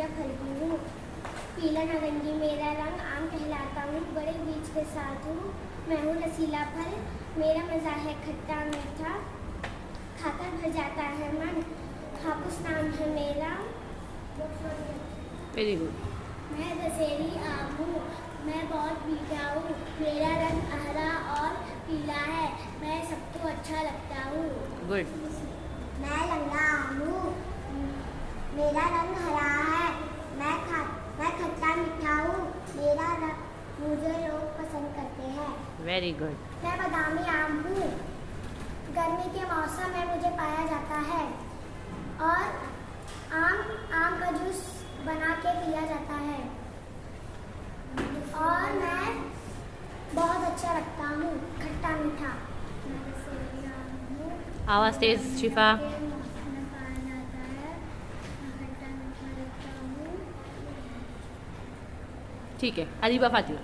या फल की हूँ। पीला नारंगी मेरा रंग, आम कहलाता हूँ, बड़े बीज के साथ हूँ। मैं हूँ रसीला फल, मेरा मज़ा है खट्टा मीठा, खाकर भर जाता है मन, हापुस नाम है मेरा। Very good. मैं दशहरी आम हूँ, मैं बहुत मीठा हूँ, मेरा रंग हरा और पीला है, मैं सबको अच्छा लगता हूँ। गुड। मैं लंगड़ा आम हूँ, मेरा रंग हरा है, मैं खट्टा मीठा हूँ, मेरा रंग मुझे लोग पसंद करते हैं। Very good. मैं बादामी आम हूँ, गर्मी के मौसम में मुझे पाया जाता है और आम का जूस बना के पिया जाता है और मैं बहुत अच्छा लगता हूँ, खट्टा मीठा। आवाज तेज शिफा। ठीक है, अरीबा फातिमा।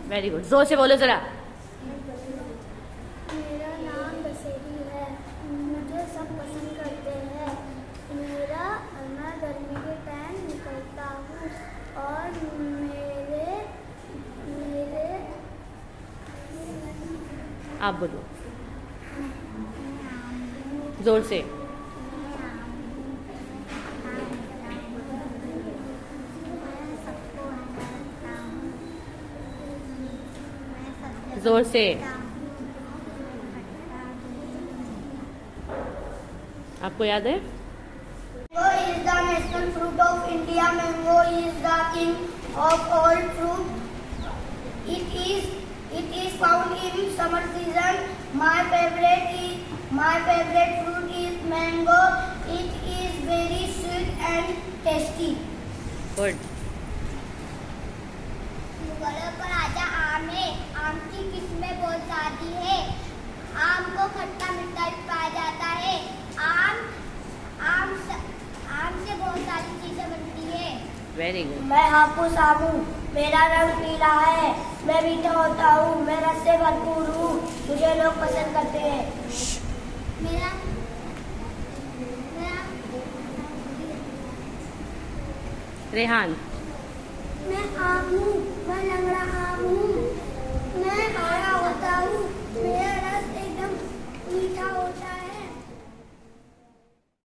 वेरी गुड, जोर से बोलो जरा। मेरा नाम दशहरी है, मुझे सब पसंद करते हैं, मैं गर्मी के टाइम निकलता हूँ और मेरे आप बोलो जोर से। जोर से। आपको याद है? Mango is the national fruit of India. Mango is the king of all fruit. It is found in summer season. My favorite fruit is mango. It is very sweet and tasty. Good. मुगलों का राजा आम है, आम की किस्में बहुत सारी है, आम को खट्टा मीठा भी पाया जाता है, आम से बहुत सारी चीजें बनती है। Very good. मैं हापुस आम हूँ, मेरा रंग पीला है, मैं मीठा होता हूँ, मैं रस से भरपूर हूँ, मुझे लोग पसंद करते हैं। मेरा रेहान। मैं आम हूँ, मैं लंगड़ा आम हूँ,